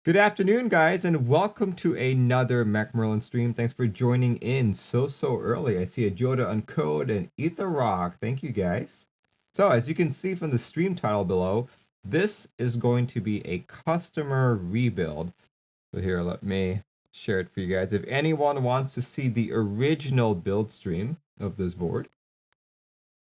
Good afternoon, guys, and welcome to another Merlin stream. Thanks for joining in so early. I see a Joda Uncode and Ether Rock. Thank you, guys. So, as you can see from the stream title below, this is going to be a customer rebuild. So here, let me share it for you guys. If anyone wants to see the original build stream of this board,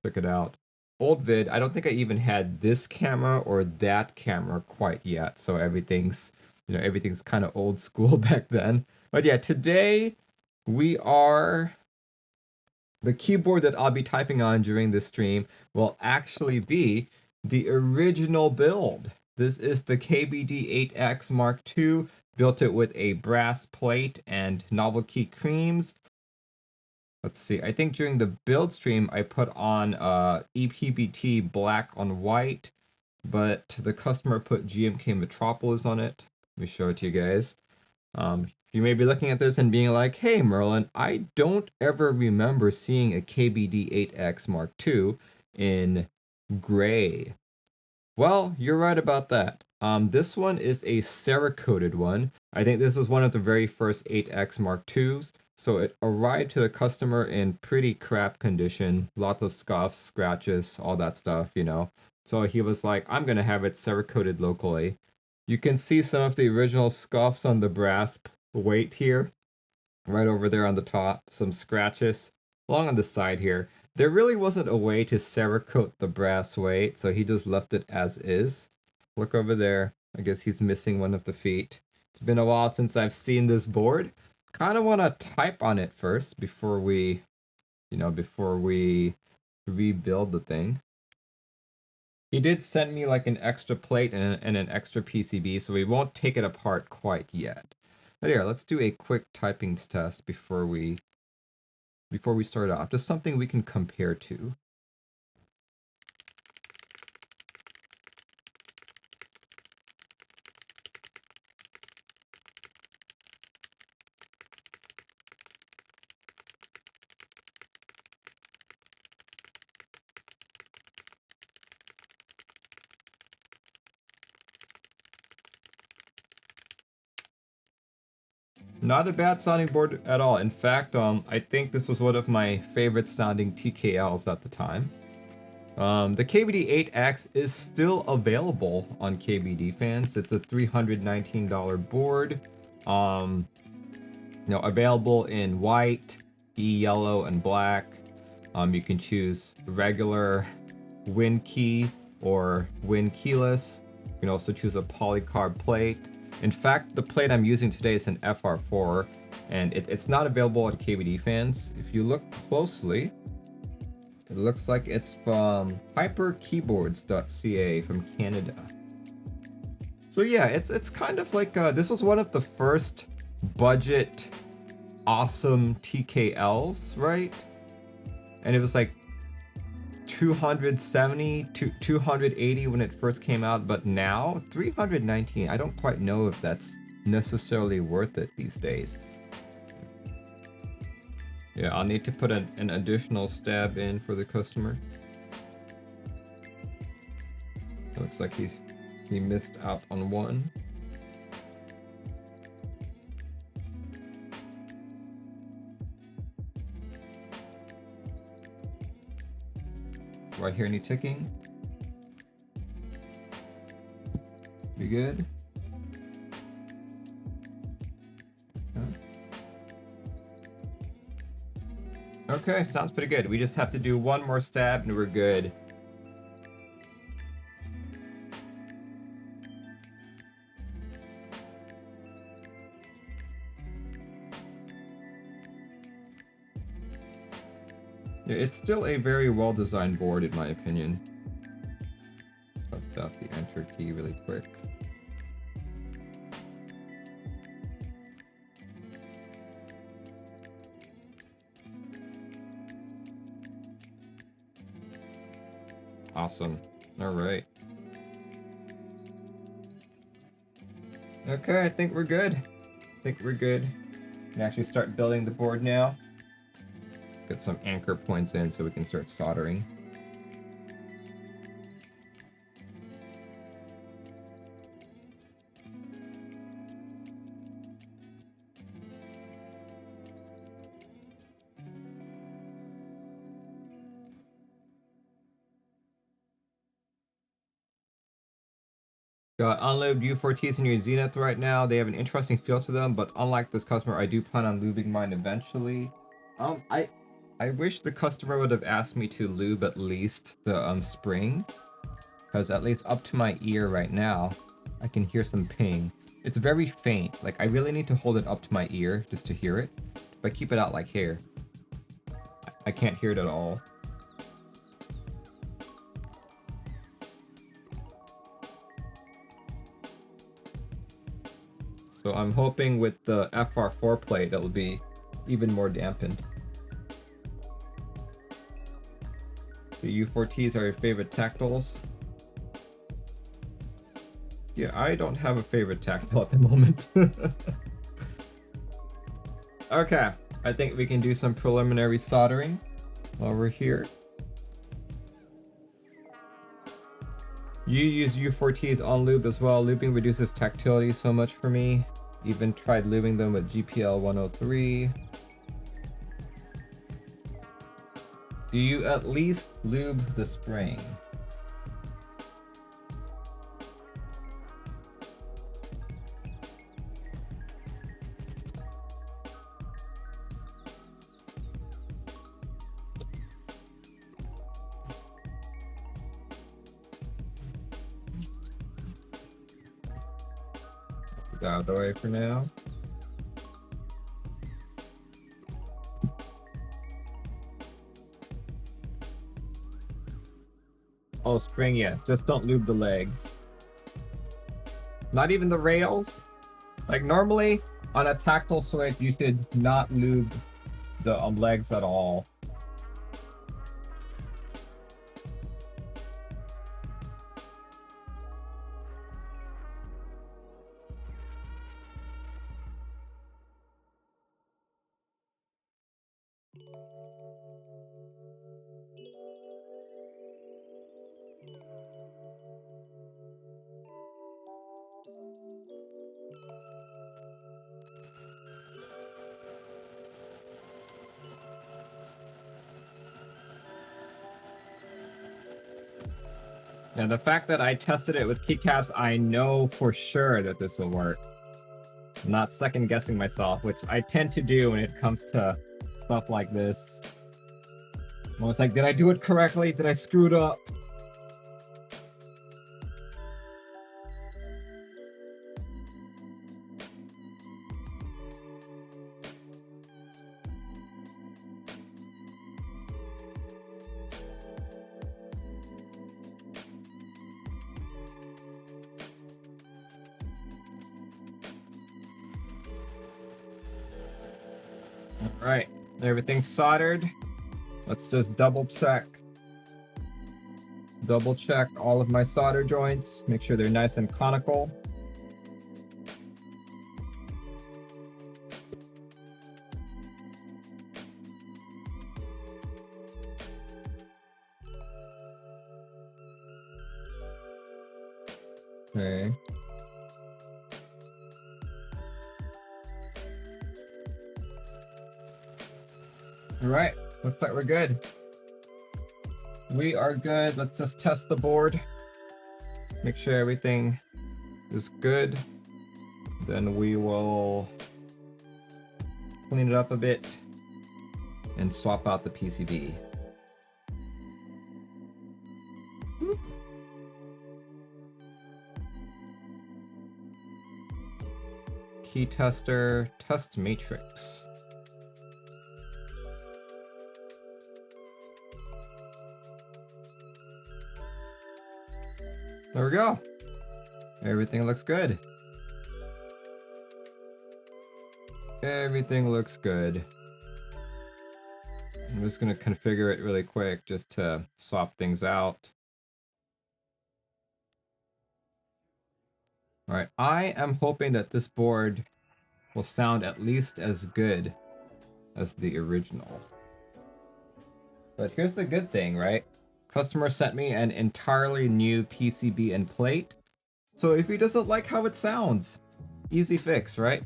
check it out. Old vid. I don't think I even had this camera or that camera quite yet, so everything's kind of old school back then. But yeah, today the keyboard that I'll be typing on during this stream will actually be the original build. This is the KBD8x Mark II. Built it with a brass plate and Novelkey creams. Let's see, I think during the build stream I put on EPBT black on white, but the customer put GMK Metropolis on it. Let me show it to you guys. You may be looking at this and being like, hey Merlin, I don't ever remember seeing a KBD8X Mark II in gray. Well, you're right about that. This one is a Cerakoted one. I think this is one of the very first 8X Mark IIs, so it arrived to the customer in pretty crap condition. Lots of scuffs, scratches, all that stuff, you know. So he was like, I'm gonna have it Cerakoted locally. You can see some of the original scuffs on the brass weight here, right over there on the top, some scratches along on the side here. There really wasn't a way to Cerakote the brass weight, so he just left it as is. Look over there. I guess he's missing one of the feet. It's been a while since I've seen this board. Kind of want to type on it first before we rebuild the thing. He did send me like an extra plate and an extra PCB, so we won't take it apart quite yet. But here, let's do a quick typing test before we start off. Just something we can compare to. Not a bad sounding board at all. In fact, I think this was one of my favorite sounding TKLs at the time. The KBD8X is still available on KBD fans. It's a $319 board. Available in white, yellow, and black. You can choose regular win key or win keyless. You can also choose a polycarb plate. In fact, the plate I'm using today is an FR4, and it's not available on KBD fans. If you look closely, it looks like it's from hyperkeyboards.ca from Canada. So yeah, it's kind of like this was one of the first budget awesome TKLs, right? And it was like 270 to 280 when it first came out, but now 319. I don't quite know if that's necessarily worth it these days. Yeah, I'll need to put an additional stab in for the customer. It looks like he missed out on one. Do I hear any ticking? We good? Okay, sounds pretty good. We just have to do one more stab and we're good. Yeah, it's still a very well-designed board in my opinion. Left out the enter key really quick. Awesome. All right. Okay, I think we're good. We can actually start building the board now. Get some anchor points in so we can start soldering. Got unlubed U4Ts in your Zenith right now. They have an interesting feel to them, but unlike this customer, I do plan on lubing mine eventually. I wish the customer would have asked me to lube at least the spring, because at least up to my ear right now, I can hear some ping. It's very faint. Like, I really need to hold it up to my ear just to hear it. If I keep it out like here, I can't hear it at all. So I'm hoping with the FR4 plate it'll be even more dampened. The U4Ts are your favorite tactiles? Yeah, I don't have a favorite tactile at the moment. Okay, I think we can do some preliminary soldering while we're here. You use U4Ts on lube as well. Lubing reduces tactility so much for me. Even tried lubing them with GPL 103. Do you at least lube the spring? Out of the way for now. Oh, spring, yes. Just don't lube the legs. Not even the rails? Like, normally, on a tactile switch, you should not lube the legs at all. Now, the fact that I tested it with keycaps, I know for sure that this will work. I'm not second guessing myself, which I tend to do when it comes to stuff like this. I'm almost like, did I do it correctly? Did I screw it up? Alright, everything's soldered. Let's just double check. Double check all of my solder joints. Make sure they're nice and conical. Okay. Alright, looks like we're good. We are good. Let's just test the board. Make sure everything is good. Then we will clean it up a bit and swap out the PCB. Key tester, test matrix. There we go. Everything looks good. Everything looks good. I'm just going to configure it really quick just to swap things out. All right, I am hoping that this board will sound at least as good as the original. But here's the good thing, right? Customer sent me an entirely new PCB and plate. So if he doesn't like how it sounds, easy fix, right?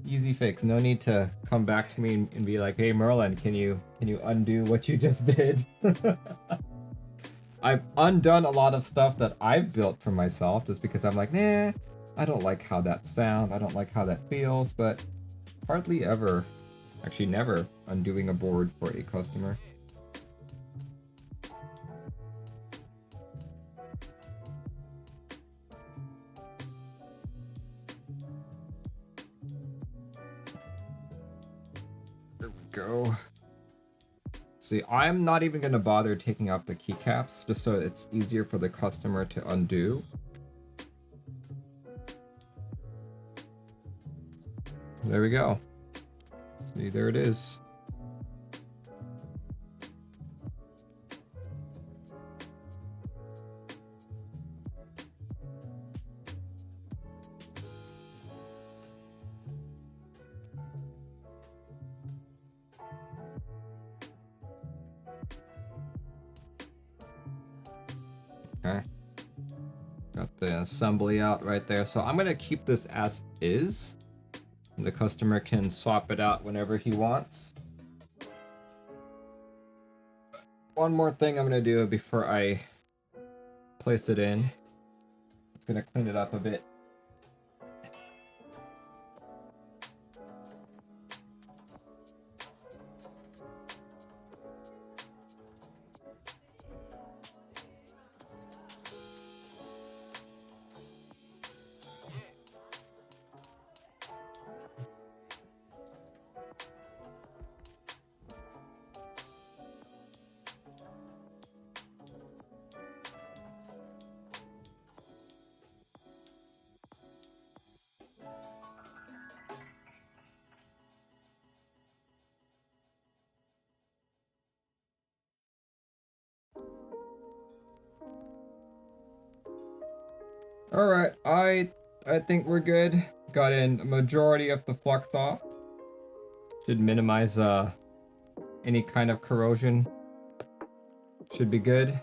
Easy fix. No need to come back to me and be like, hey Merlin, can you undo what you just did? I've undone a lot of stuff that I've built for myself just because I'm like, nah, I don't like how that sounds, I don't like how that feels, but hardly ever, actually never, undoing a board for a customer. There we go. See, I'm not even going to bother taking out the keycaps just so it's easier for the customer to undo. There we go. See, there it is. Okay. Got the assembly out right there. So I'm going to keep this as is. And the customer can swap it out whenever he wants. One more thing I'm going to do before I place it in. I'm going to clean it up a bit. Alright, I think we're good. Got in a majority of the flux off. Should minimize any kind of corrosion. Should be good.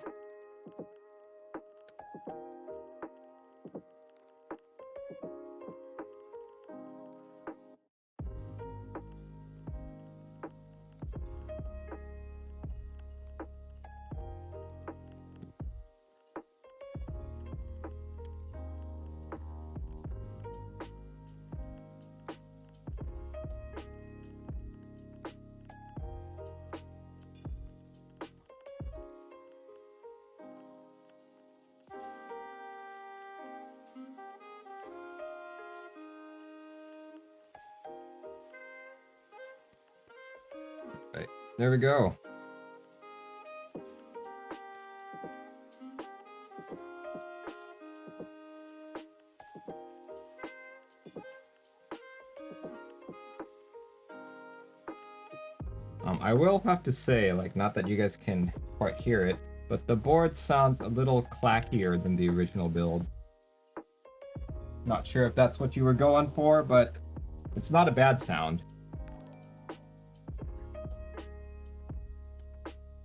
Right, there we go. I will have to say, like, not that you guys can quite hear it, but the board sounds a little clackier than the original build. Not sure if that's what you were going for, but it's not a bad sound.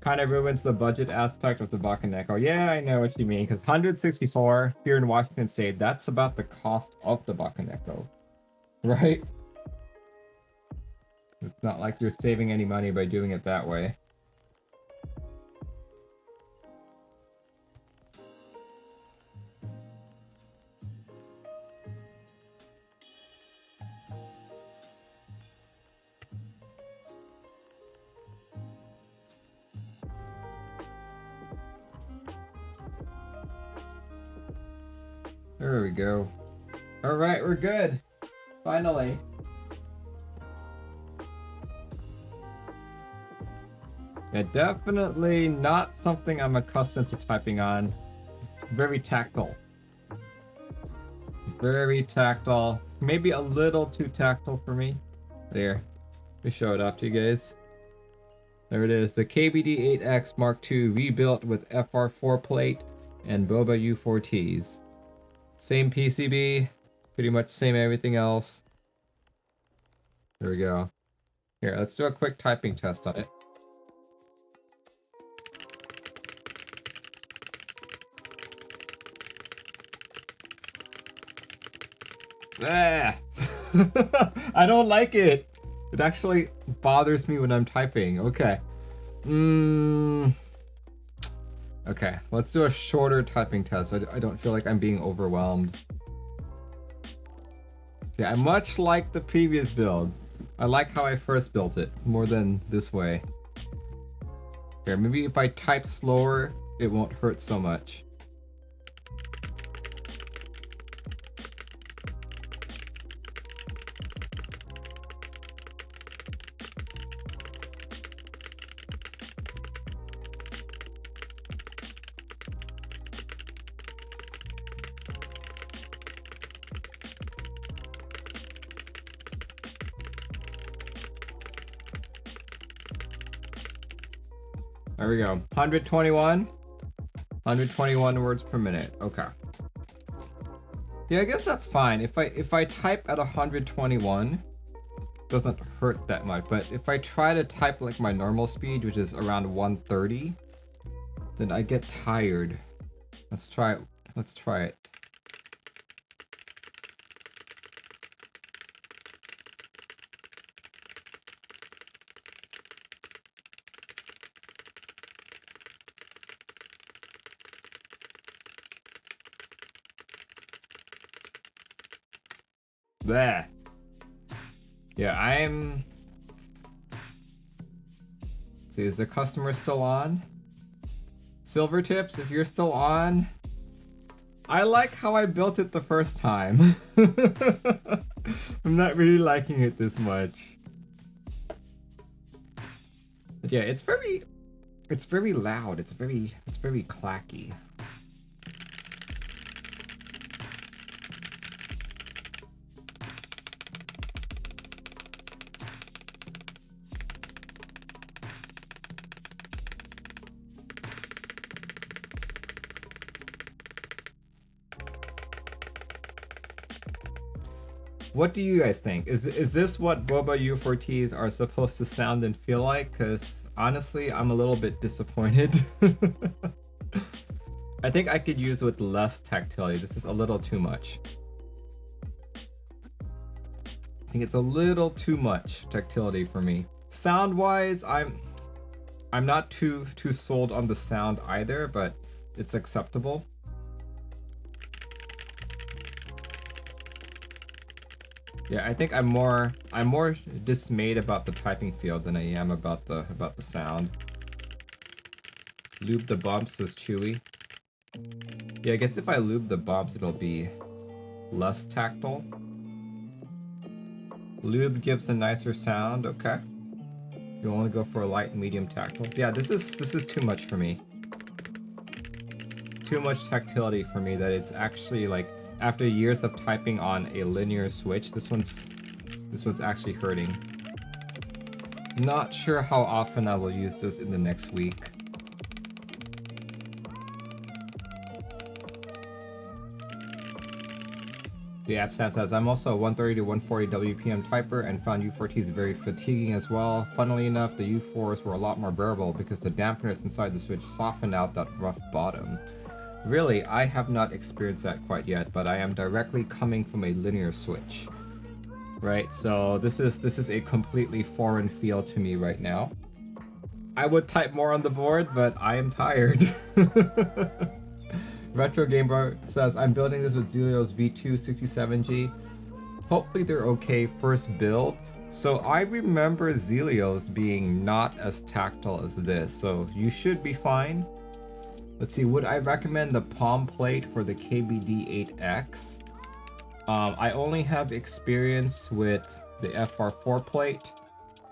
Kind of ruins the budget aspect of the Bakaneko. Yeah, I know what you mean, because 164 here in Washington State, that's about the cost of the Bakaneko, right? It's not like you're saving any money by doing it that way. There we go. All right, we're good. Finally. Yeah, definitely not something I'm accustomed to typing on. Very tactile. Very tactile. Maybe a little too tactile for me. There. Let me show it off to you guys. There it is. The KBD8x MKII rebuilt with FR4 plate and Boba U4Ts. Same PCB. Pretty much same everything else. There we go. Here, let's do a quick typing test on it. Ah! I don't like it. It actually bothers me when I'm typing. Okay. Okay, let's do a shorter typing test. I don't feel like I'm being overwhelmed. Yeah, much like the previous build. I like how I first built it, more than this way. Here, maybe if I type slower, it won't hurt so much. There we go. 121 words per minute. Okay. Yeah, I guess that's fine. If I type at 121, doesn't hurt that much. But if I try to type like my normal speed, which is around 130, then I get tired. Let's try it. Let's try it. Bleh. Yeah, I'm... See, is the customer still on? Silver Tips, if you're still on, I like how I built it the first time. I'm not really liking it this much. But yeah, it's very loud. It's very clacky. What do you guys think? Is this what Boba U4Ts are supposed to sound and feel like? Because honestly, I'm a little bit disappointed. I think I could use with less tactility. This is a little too much. I think it's a little too much tactility for me. Sound-wise, I'm not too sold on the sound either, but it's acceptable. Yeah, I think I'm more dismayed about the typing feel than I am about the sound. Lube the bumps is chewy. Yeah, I guess if I lube the bumps, it'll be less tactile. Lube gives a nicer sound. Okay. You only go for a light and medium tactile. Yeah, this is too much for me. Too much tactility for me that it's actually like, after years of typing on a linear switch, this one's actually hurting. Not sure how often I will use this in the next week. The app says, I'm also a 130 to 140 WPM typer and found U4Ts very fatiguing as well. Funnily enough, the U4s were a lot more bearable because the dampness inside the switch softened out that rough bottom. Really, I have not experienced that quite yet, but I am directly coming from a linear switch. Right, so this is a completely foreign feel to me right now. I would type more on the board, but I am tired. Retro Gamer says, I'm building this with Zealio's V267G. Hopefully they're okay first build. So I remember Zealio's being not as tactile as this, so you should be fine. Let's see, would I recommend the palm plate for the KBD8X? I only have experience with the FR4 plate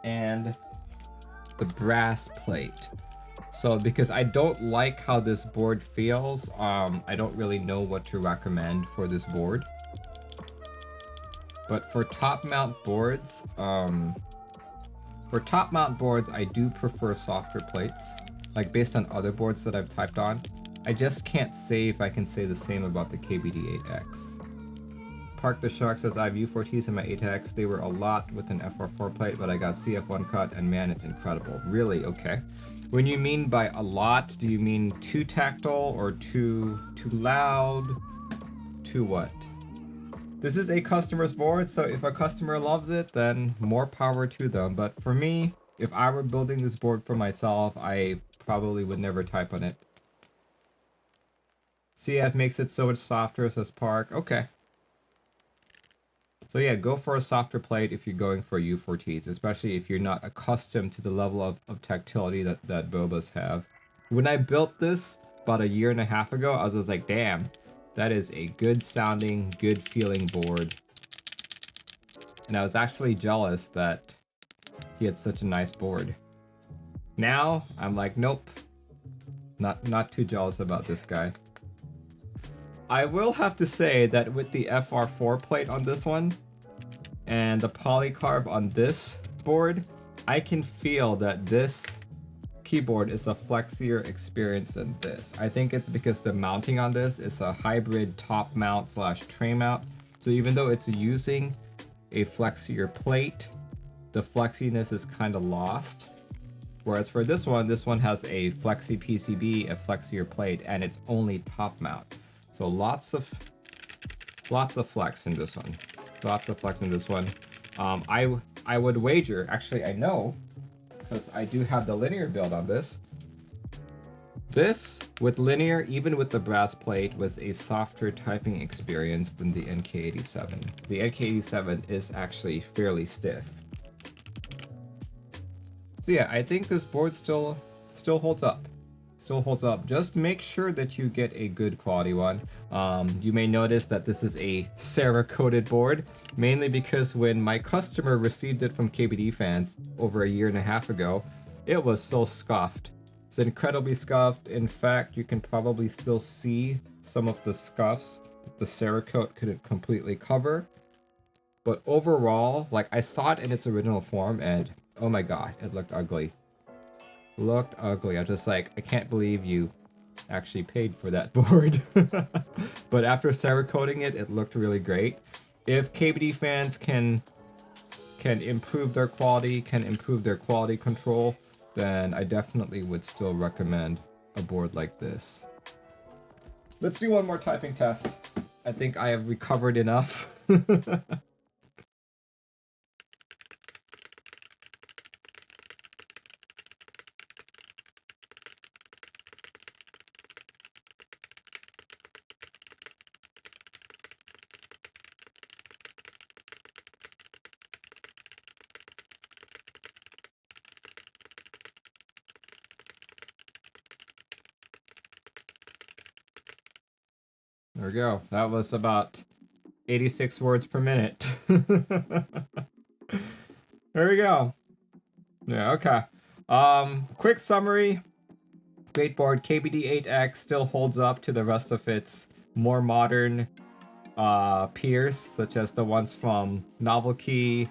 and the brass plate. So because I don't like how this board feels, I don't really know what to recommend for this board. But for top mount boards, I do prefer softer plates. Like based on other boards that I've typed on. I just can't say if I can say the same about the KBD8X. Park the Shark says, I have U4Ts in my 8X. They were a lot with an FR4 plate, but I got CF1 cut and man, it's incredible. Really? Okay. When you mean by a lot, do you mean too tactile or too loud? Too what? This is a customer's board, so if a customer loves it, then more power to them. But for me, if I were building this board for myself, I probably would never type on it. CF makes it so much softer, says Park. Okay. So yeah, go for a softer plate if you're going for U4Ts, especially if you're not accustomed to the level of tactility that Bobas have. When I built this about a year and a half ago, I was just like, damn, that is a good sounding, good feeling board. And I was actually jealous that he had such a nice board. Now, I'm like, nope. Not too jealous about this guy. I will have to say that with the FR4 plate on this one, and the polycarb on this board, I can feel that this keyboard is a flexier experience than this. I think it's because the mounting on this is a hybrid top mount / tray mount. So even though it's using a flexier plate, the flexiness is kind of lost. Whereas for this one has a flexi PCB, a flexier plate, and it's only top mount. So lots of flex in this one. Lots of flex in this one. I would wager, actually I know, because I do have the linear build on this. This, with linear, even with the brass plate, was a softer typing experience than the NK87. The NK87 is actually fairly stiff. So yeah, I think this board still holds up. Still holds up. Just make sure that you get a good quality one. You may notice that this is a Cerakoted board, mainly because when my customer received it from KBD fans over a year and a half ago, it was so scuffed. It's incredibly scuffed. In fact, you can probably still see some of the scuffs that the Cerakote couldn't completely cover. But overall, like, I saw it in its original form and oh my god, it looked ugly. Looked ugly. I was just like, I can't believe you actually paid for that board. But after Cerakoting it, it looked really great. If KBD fans can improve their quality, can improve their quality control, then I definitely would still recommend a board like this. Let's do one more typing test. I think I have recovered enough. There we go. That was about 86 words per minute. There we go. Yeah, okay. Quick summary. Great board. KBD8X still holds up to the rest of its more modern peers, such as the ones from Novelkeys,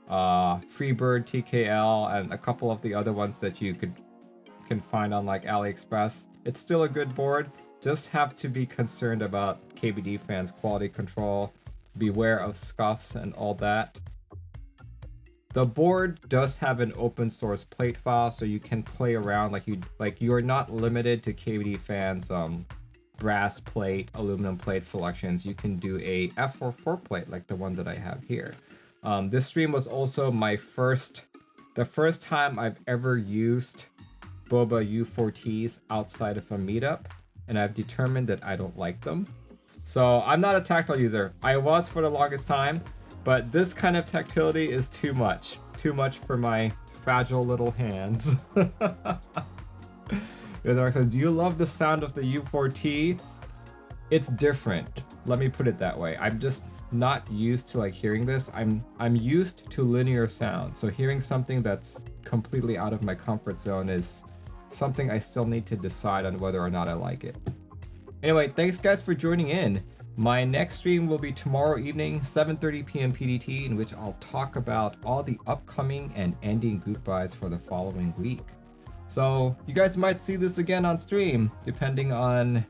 Freebird, TKL, and a couple of the other ones that you can find on like AliExpress. It's still a good board. Just have to be concerned about KBD fans' quality control. Beware of scuffs and all that. The board does have an open source plate file, so you can play around like you are not limited to KBD fans' brass plate, aluminum plate selections. You can do a F44 plate like the one that I have here. This stream was also the first time I've ever used Boba U4Ts outside of a meetup, and I've determined that I don't like them. So I'm not a tactile user. I was for the longest time, but this kind of tactility is too much. Too much for my fragile little hands. Do you love the sound of the U4T? It's different. Let me put it that way. I'm just not used to like hearing this. I'm used to linear sound. So hearing something that's completely out of my comfort zone is something I still need to decide on whether or not I like it. Anyway, thanks guys for joining in. My next stream will be tomorrow evening, 7:30 p.m. PDT, in which I'll talk about all the upcoming and ending goodbyes for the following week. So you guys might see this again on stream, depending on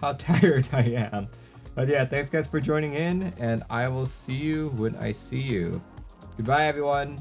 how tired I am. But yeah, thanks guys for joining in, and I will see you when I see you. Goodbye everyone.